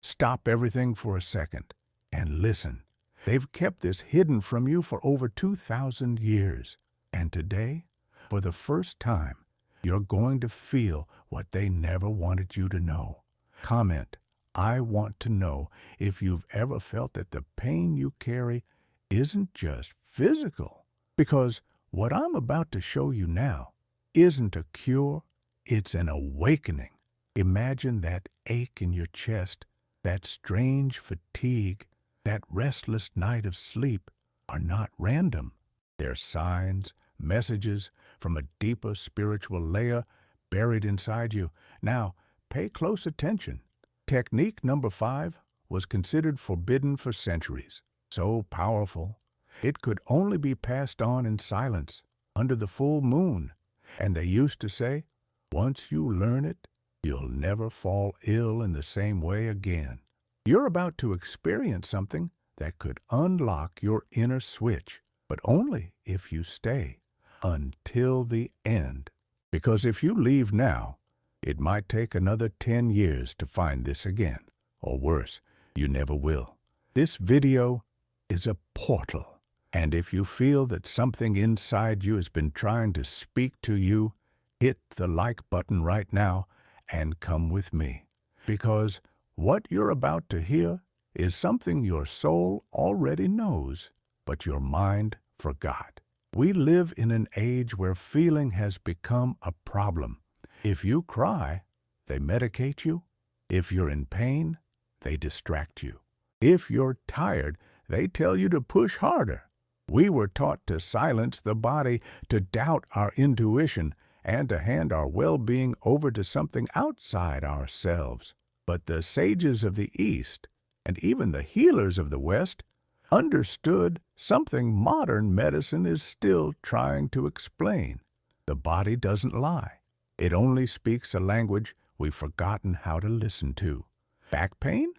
Stop everything for a second and listen. They've kept this hidden from you for over 2,000 years. And today, for the first time, you're going to feel what they never wanted you to know. Comment, "I want to know," if you've ever felt that the pain you carry isn't just physical. Because what I'm about to show you now isn't a cure, it's an awakening. Imagine that ache in your chest, that strange fatigue, that restless night of sleep are not random. They're signs, messages from a deeper spiritual layer buried inside you. Now, pay close attention. Technique number 5 was considered forbidden for centuries. So powerful, it could only be passed on in silence, under the full moon. And they used to say, once you learn it, you'll never fall ill in the same way again. You're about to experience something that could unlock your inner switch, but only if you stay until the end. Because if you leave now, it might take another 10 years to find this again. Or worse, you never will. This video is a portal. And if you feel that something inside you has been trying to speak to you, hit the like button right now and come with me. Because what you're about to hear is something your soul already knows, but your mind forgot. We live in an age where feeling has become a problem. If you cry, they medicate you. If you're in pain, they distract you. If you're tired, they tell you to push harder. We were taught to silence the body, to doubt our intuition, and to hand our well-being over to something outside ourselves. But the sages of the East, and even the healers of the West, understood something modern medicine is still trying to explain. The body doesn't lie. It only speaks a language we've forgotten how to listen to. Back pain?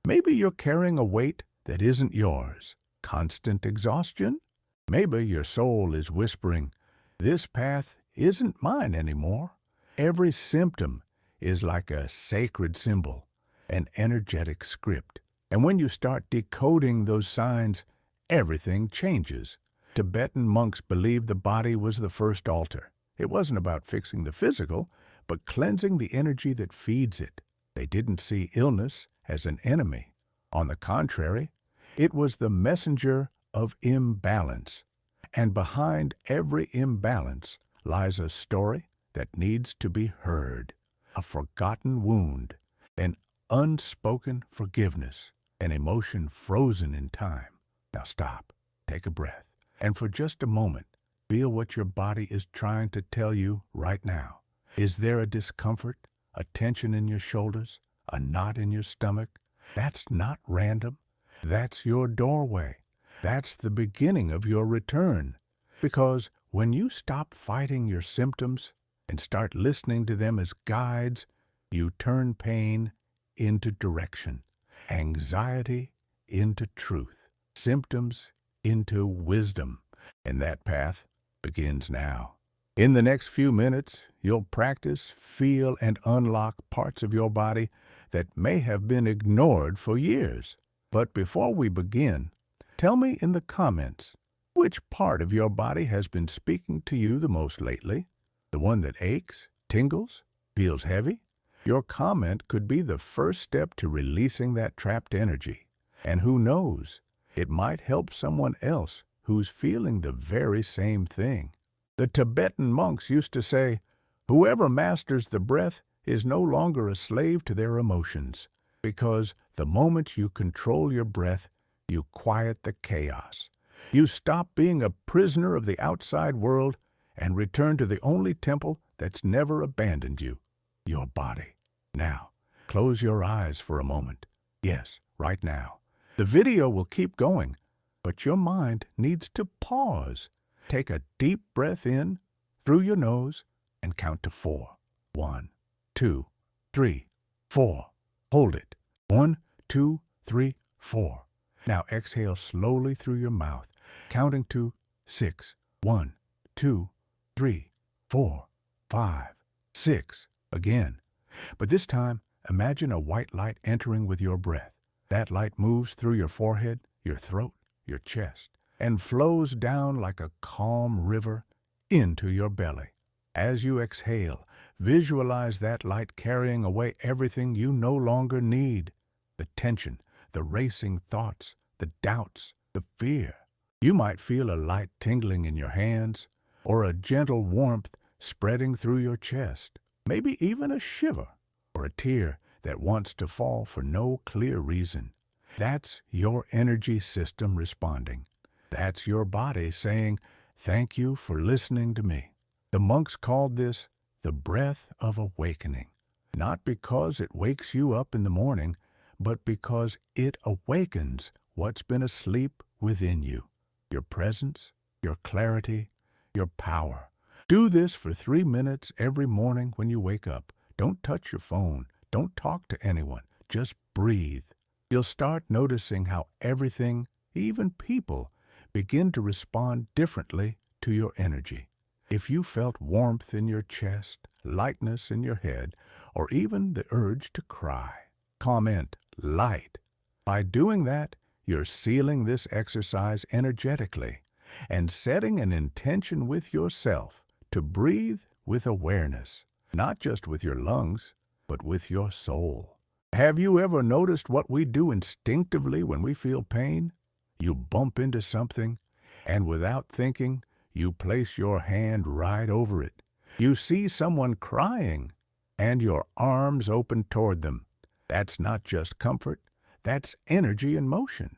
Maybe you're carrying a weight that isn't yours. Constant exhaustion? Maybe your soul is whispering, "This path isn't mine anymore." Every symptom is like a sacred symbol, an energetic script. And when you start decoding those signs, everything changes. Tibetan monks believed the body was the first altar. It wasn't about fixing the physical, but cleansing the energy that feeds it. They didn't see illness as an enemy. On the contrary, it was the messenger of imbalance. And behind every imbalance lies a story that needs to be heard. A forgotten wound, an unspoken forgiveness, an emotion frozen in time. Now stop, take a breath, and for just a moment, feel what your body is trying to tell you right now. Is there a discomfort, a tension in your shoulders, a knot in your stomach? That's not random. That's your doorway. That's the beginning of your return. Because when you stop fighting your symptoms and start listening to them as guides, you turn pain into direction, anxiety into truth, symptoms into wisdom. And that path begins now. In the next few minutes, you'll practice, feel, and unlock parts of your body that may have been ignored for years. But before we begin, tell me in the comments, which part of your body has been speaking to you the most lately? The one that aches, tingles, feels heavy? Your comment could be the first step to releasing that trapped energy. And who knows, it might help someone else who's feeling the very same thing. The Tibetan monks used to say, "Whoever masters the breath is no longer a slave to their emotions," because the moment you control your breath, you quiet the chaos. You stop being a prisoner of the outside world and return to the only temple that's never abandoned you, your body. Now, close your eyes for a moment. Yes, right now. The video will keep going, but your mind needs to pause. Take a deep breath in through your nose and count to 4. 1, 2, 3, 4. Hold it. 1, 2, 3, 4. Now exhale slowly through your mouth, counting to 6. 1, 2, 3, 4, 5, 6. Again. But this time, Imagine a white light entering with your breath. That light moves through your forehead, your throat, your chest, and flows down like a calm river into your belly. As you exhale, visualize that light carrying away everything you no longer need. The tension, the racing thoughts, the doubts, the fear. You might feel a light tingling in your hands, or a gentle warmth spreading through your chest. Maybe even a shiver, or a tear that wants to fall for no clear reason. That's your energy system responding. That's your body saying, "Thank you for listening to me." The monks called this the breath of awakening, not because it wakes you up in the morning, but because it awakens what's been asleep within you. Your presence, your clarity, your power. Do this for 3 minutes every morning when you wake up. Don't touch your phone. Don't talk to anyone. Just breathe. You'll start noticing how everything, even people, begin to respond differently to your energy. If you felt warmth in your chest, lightness in your head, or even the urge to cry, comment light. By doing that, you're sealing this exercise energetically and setting an intention with yourself to breathe with awareness, not just with your lungs, but with your soul. Have you ever noticed what we do instinctively when we feel pain? You bump into something, and without thinking, you place your hand right over it. You see someone crying, and your arms open toward them. That's not just comfort, that's energy in motion.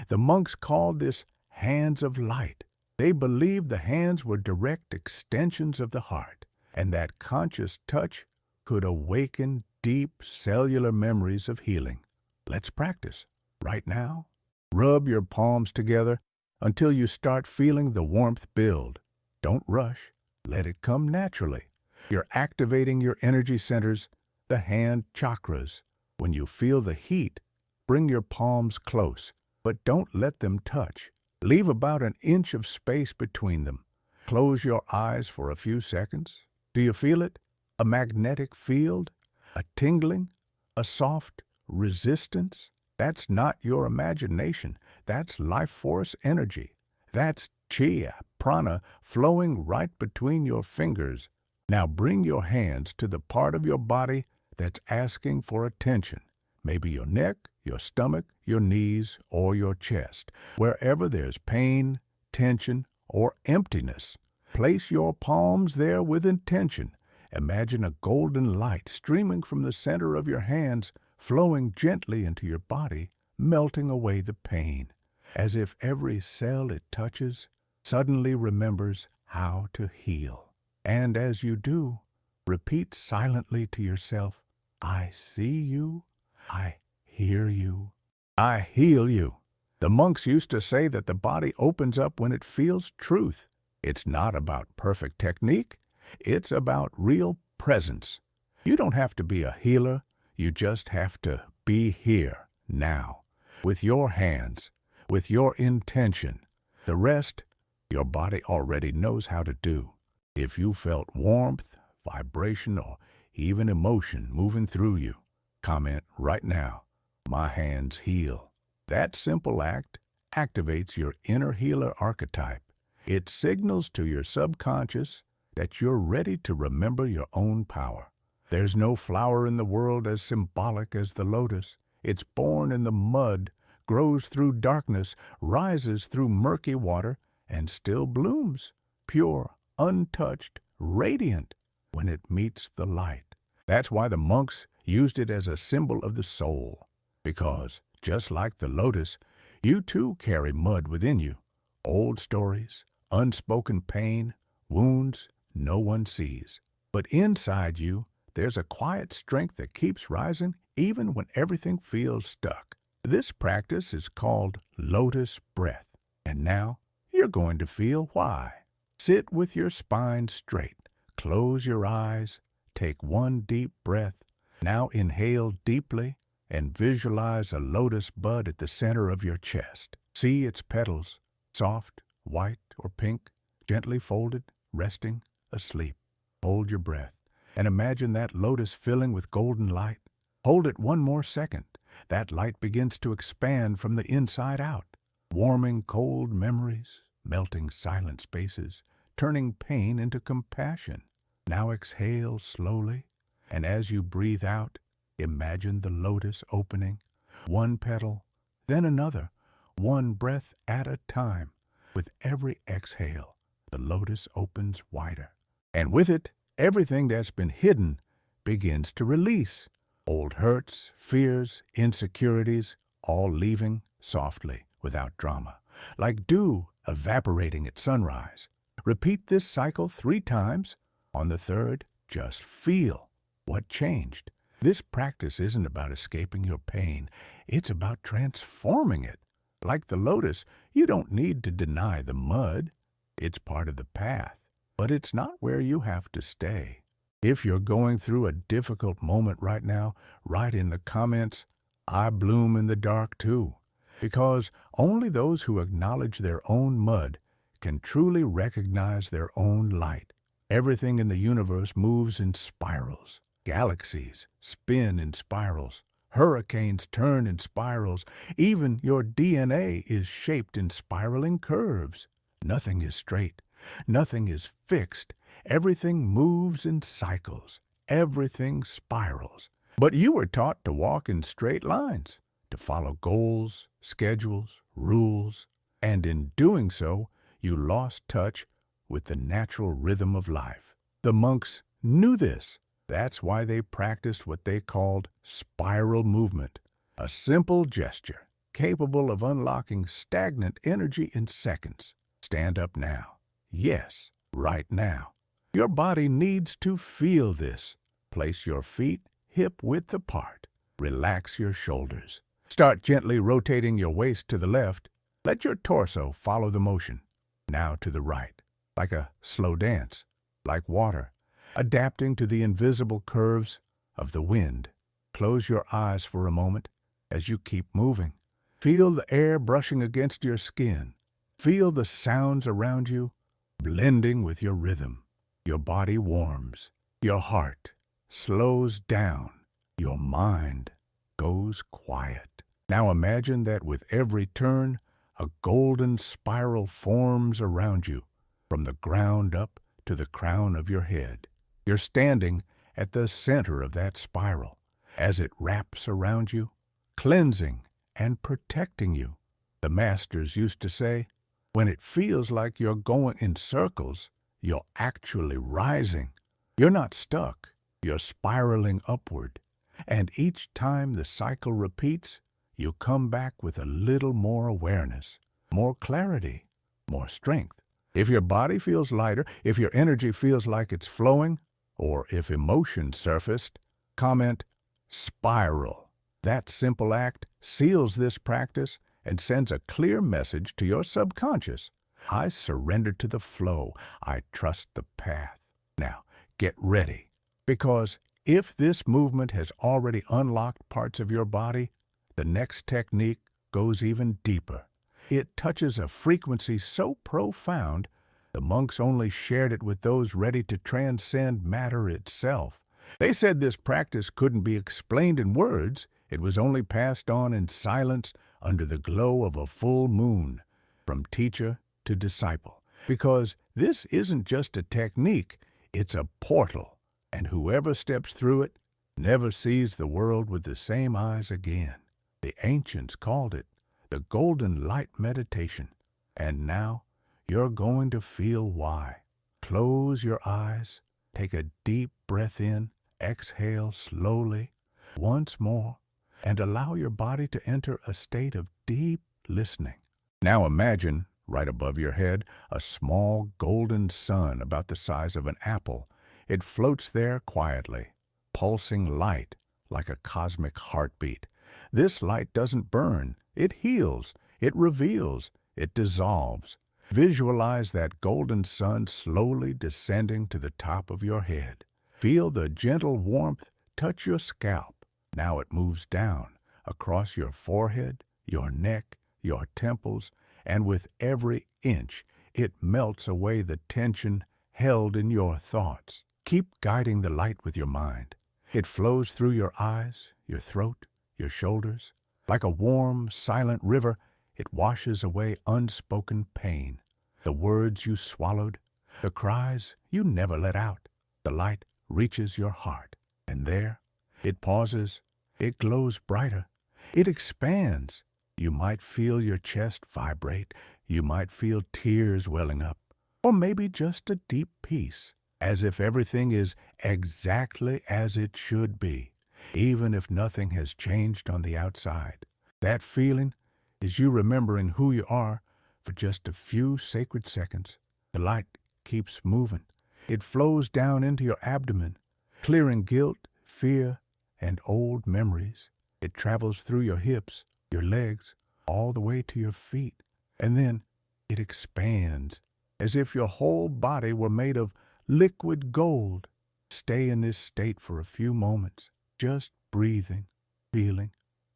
The monks called this hands of light. They believed the hands were direct extensions of the heart, and that conscious touch could awaken deep cellular memories of healing. Let's practice. Right now, rub your palms together until you start feeling the warmth build. Don't rush. Let it come naturally. You're activating your energy centers, the hand chakras. When you feel the heat, bring your palms close, but don't let them touch. Leave about an inch of space between them. Close your eyes for a few seconds. Do you feel it? A magnetic field? A tingling? A soft resistance? That's not your imagination. That's life force energy. That's chi, prana, flowing right between your fingers. Now bring your hands to the part of your body that's asking for attention. Maybe your neck, your stomach, your knees, or your chest. Wherever there's pain, tension, or emptiness, place your palms there with intention. Imagine a golden light streaming from the center of your hands, flowing gently into your body, melting away the pain, as if every cell it touches suddenly remembers how to heal. And as you do, repeat silently to yourself, "I see you, I hear you, I heal you." The monks used to say that the body opens up when it feels truth. It's not about perfect technique. It's about real presence. You don't have to be a healer. You just have to be here, now, with your hands, with your intention. The rest, your body already knows how to do. If you felt warmth, vibration, or even emotion moving through you, comment right now, "My hands heal." That simple act activates your inner healer archetype. It signals to your subconscious that you're ready to remember your own power. There's no flower in the world as symbolic as the lotus. It's born in the mud, grows through darkness, rises through murky water, and still blooms, pure, untouched, radiant, when it meets the light. That's why the monks used it as a symbol of the soul. Because, just like the lotus, you too carry mud within you. Old stories, unspoken pain, wounds no one sees. But inside you, there's a quiet strength that keeps rising even when everything feels stuck. This practice is called lotus breath. And now, you're going to feel why. Sit with your spine straight. Close your eyes. Take one deep breath. Now inhale deeply and visualize a lotus bud at the center of your chest. See its petals, soft, white, or pink, gently folded, resting, asleep. Hold your breath and imagine that lotus filling with golden light. Hold it one more second. That light begins to expand from the inside out, warming cold memories, melting silent spaces, turning pain into compassion. Now exhale slowly, and as you breathe out, imagine the lotus opening, one petal, then another, one breath at a time. With every exhale, the lotus opens wider. And with it, everything that's been hidden begins to release. Old hurts, fears, insecurities, all leaving softly, without drama, like dew evaporating at sunrise. Repeat this cycle 3 times. On the third, just feel what changed. This practice isn't about escaping your pain. It's about transforming it. Like the lotus, you don't need to deny the mud. It's part of the path, but it's not where you have to stay. If you're going through a difficult moment right now, write in the comments, "I bloom in the dark too," because only those who acknowledge their own mud can truly recognize their own light. Everything in the universe moves in spirals. Galaxies spin in spirals. Hurricanes turn in spirals. Even your DNA is shaped in spiraling curves. Nothing is straight. Nothing is fixed. Everything moves in cycles. Everything spirals. But you were taught to walk in straight lines, to follow goals, schedules, rules, and in doing so, you lost touch with the natural rhythm of life. The monks knew this. That's why they practiced what they called spiral movement, a simple gesture capable of unlocking stagnant energy in seconds. Stand up now. Yes, right now. Your body needs to feel this. Place your feet hip-width apart. Relax your shoulders. Start gently rotating your waist to the left. Let your torso follow the motion. Now to the right, like a slow dance, like water, adapting to the invisible curves of the wind. Close your eyes for a moment as you keep moving. Feel the air brushing against your skin. Feel the sounds around you blending with your rhythm. Your body warms. Your heart slows down. Your mind goes quiet. Now imagine that with every turn, a golden spiral forms around you, from the ground up to the crown of your head. You're standing at the center of that spiral as it wraps around you, cleansing and protecting you. The masters used to say, when it feels like you're going in circles, you're actually rising. You're not stuck. You're spiraling upward. And each time the cycle repeats, you come back with a little more awareness, more clarity, more strength. If your body feels lighter, if your energy feels like it's flowing, or if emotion surfaced, comment spiral. That simple act seals this practice and sends a clear message to your subconscious. I surrender to the flow. I trust the path. Now, get ready, because if this movement has already unlocked parts of your body, the next technique goes even deeper. It touches a frequency so profound, the monks only shared it with those ready to transcend matter itself. They said this practice couldn't be explained in words. It was only passed on in silence under the glow of a full moon, from teacher to disciple. Because this isn't just a technique, it's a portal, and whoever steps through it never sees the world with the same eyes again. The ancients called it the golden light meditation, and now you're going to feel why. Close your eyes, take a deep breath in, exhale slowly, once more, and allow your body to enter a state of deep listening. Now imagine, right above your head, a small golden sun about the size of an apple. It floats there quietly, pulsing light like a cosmic heartbeat. This light doesn't burn, it heals, it reveals, it dissolves. Visualize that golden sun slowly descending to the top of your head. Feel the gentle warmth touch your scalp. Now it moves down, across your forehead, your neck, your temples, and with every inch, it melts away the tension held in your thoughts. Keep guiding the light with your mind. It flows through your eyes, your throat, your shoulders. Like a warm, silent river, it washes away unspoken pain. The words you swallowed, the cries you never let out. The light reaches your heart, and there it pauses. It glows brighter. It expands. You might feel your chest vibrate. You might feel tears welling up, or maybe just a deep peace, as if everything is exactly as it should be, even if nothing has changed on the outside. That feeling is you remembering who you are for just a few sacred seconds. The light keeps moving. It flows down into your abdomen, clearing guilt, fear, and old memories. It travels through your hips, your legs, all the way to your feet. And then it expands, as if your whole body were made of liquid gold. Stay in this state for a few moments, just breathing, feeling,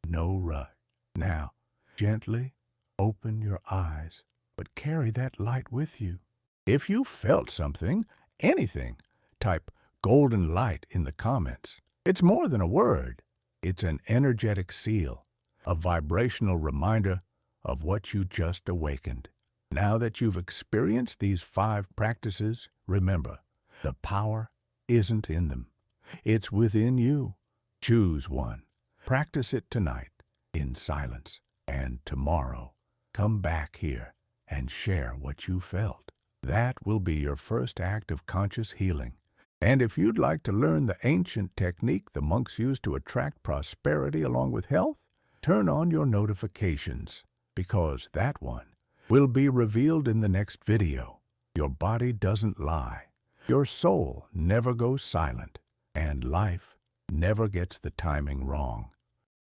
no rush. Now, gently open your eyes, but carry that light with you. If you felt something, anything, type golden light in the comments. It's more than a word. It's an energetic seal, a vibrational reminder of what you just awakened. Now that you've experienced these 5 practices, remember, the power isn't in them. It's within you. Choose one. Practice it tonight in silence, and tomorrow come back here and share what you felt. That will be your first act of conscious healing. And if you'd like to learn the ancient technique the monks used to attract prosperity along with health, turn on your notifications, because that one will be revealed in the next video. Your body doesn't lie. Your soul never goes silent, and life never gets the timing wrong.